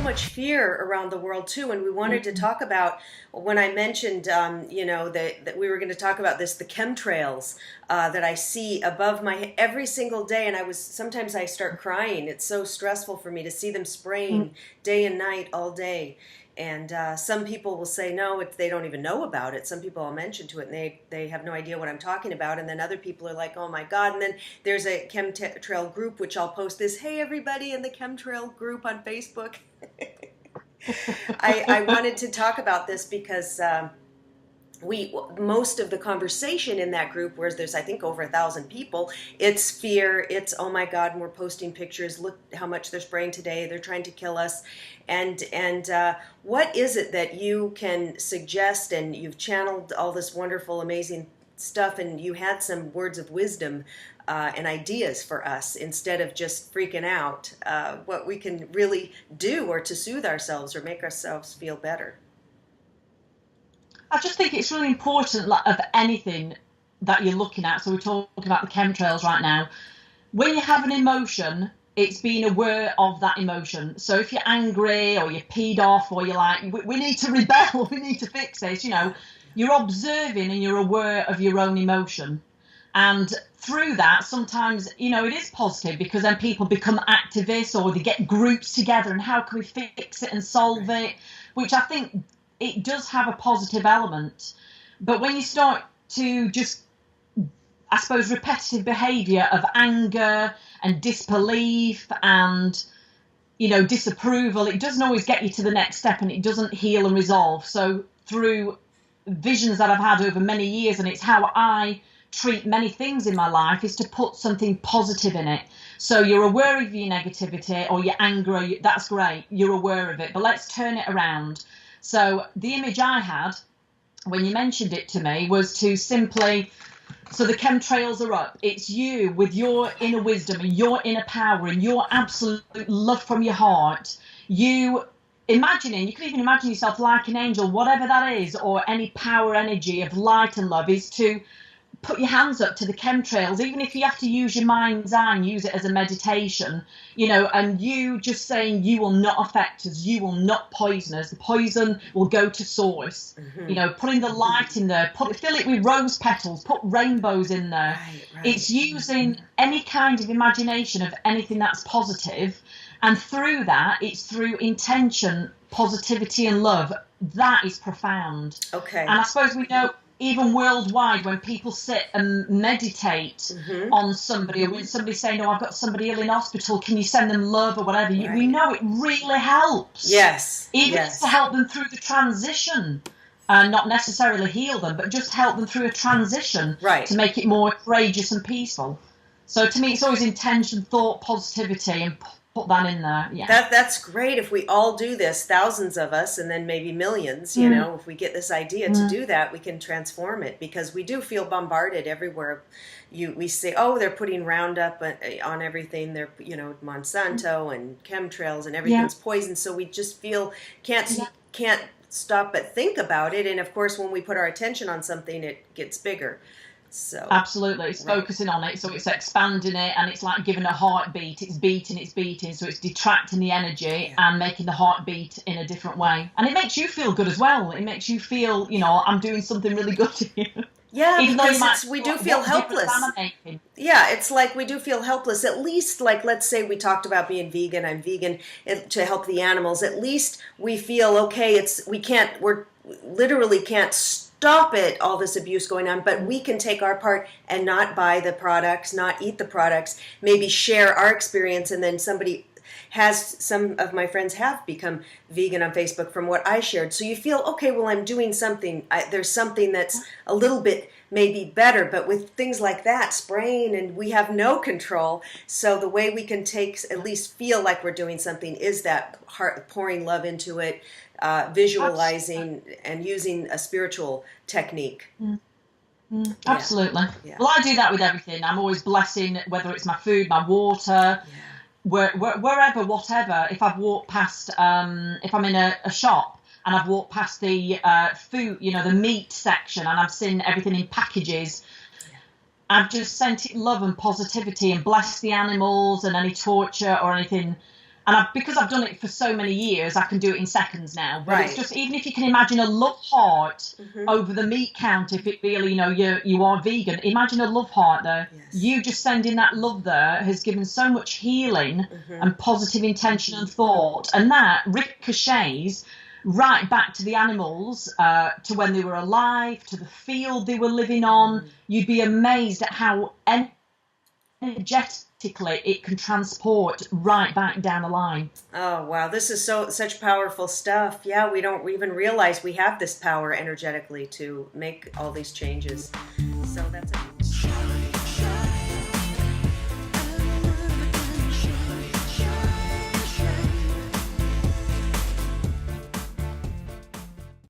much fear around the world too, and we wanted to talk about, when I mentioned, that we were going to talk about this, the chemtrails that I see above my head every single day, and sometimes I start crying. It's so stressful for me to see them spraying day and night all day. And some people will say, no, they don't even know about it. Some people I'll mention to it, and they have no idea what I'm talking about. And then other people are like, oh, my God. And then there's a chemtrail group, which I'll post this, hey, everybody in the chemtrail group on Facebook. I wanted to talk about this because most of the conversation in that group, where there's I think over 1,000 people, it's fear, it's oh my God, and we're posting pictures, look how much they're spraying today, they're trying to kill us. And what is it that you can suggest? And you've channeled all this wonderful, amazing stuff, and you had some words of wisdom and ideas for us, instead of just freaking out, what we can really do, or to soothe ourselves or make ourselves feel better. I just think it's really important, of anything that you're looking at. So we're talking about the chemtrails right now. When you have an emotion, it's being aware of that emotion. So if you're angry or you're peed off, or you're like, we need to rebel, we need to fix this, you're observing and you're aware of your own emotion. And through that, sometimes, it is positive, because then people become activists, or they get groups together, and how can we fix it and solve it, which I think it does have a positive element. But when you start to just, I suppose, repetitive behaviour of anger and disbelief and, disapproval, it doesn't always get you to the next step, and it doesn't heal and resolve. So through visions that I've had over many years, and it's how I treat many things in my life, is to put something positive in it. So you're aware of your negativity or your anger, that's great, you're aware of it, but let's turn it around. So the image I had when you mentioned it to me was to simply, so the chemtrails are up. It's you with your inner wisdom and your inner power and your absolute love from your heart. You can even imagine yourself like an angel, whatever that is, or any power, energy of light and love, is to put your hands up to the chemtrails, even if you have to use your mind's eye and use it as a meditation, and you just saying, you will not affect us, you will not poison us, the poison will go to source. Putting the light in there, fill it with rose petals, put rainbows in there. Right. It's using any kind of imagination of anything that's positive, and through that, it's through intention, positivity and love. That is profound. Okay. And I suppose we know, even worldwide, when people sit and meditate on somebody, or when somebody's saying, oh, I've got somebody ill in hospital, can you send them love or whatever, we know it really helps. Yes. Even to help them through the transition, and not necessarily heal them, but just help them through a transition, to make it more courageous and peaceful. So to me, it's always intention, thought, positivity, and put that in there. Yeah, that's great. If we all do this, thousands of us, and then maybe millions, if we get this idea to do that, we can transform it, because we do feel bombarded everywhere. We say, oh, they're putting Roundup on everything. They're, Monsanto and chemtrails, and everything's poison. So we just feel can't stop but think about it. And of course, when we put our attention on something, it gets bigger. So absolutely, it's focusing on it, so it's expanding it, and it's like giving a heartbeat. It's beating, so it's detracting the energy and making the heart beat in a different way, and it makes you feel good as well. It makes you feel, I'm doing something really good here. Yeah, because we do feel helpless. Yeah, it's like we do feel helpless. At least, like, let's say we talked about being vegan. I'm vegan to help the animals. At least we feel okay. We literally can't stop it, all this abuse going on, but we can take our part and not buy the products, not eat the products, maybe share our experience, and then some of my friends have become vegan on Facebook from what I shared. So you feel, okay, well, I'm doing something. There's something that's a little bit maybe better, but with things like that, spraying, and we have no control. So the way we can at least feel like we're doing something is that heart, pouring love into it, visualizing and using a spiritual technique. Absolutely. Yeah. Well, I do that with everything. I'm always blessing, whether it's my food, my water, wherever, whatever. If I've walked past, if I'm in a shop and I've walked past the food, the meat section, and I've seen everything in packages, I've just sent it love and positivity and blessed the animals and any torture or anything. because I've done it for so many years, I can do it in seconds now. But Right. it's just, even if you can imagine a love heart over the meat count, if it really, you are vegan, imagine a love heart there. Yes. You just sending that love there has given so much healing and positive intention and thought, and that ricochets right back to the animals, to when they were alive, to the field they were living on. You'd be amazed at how energetically it can transport right back down the line. Oh wow, this is such powerful stuff. Yeah, we don't even realize we have this power energetically to make all these changes. So that's a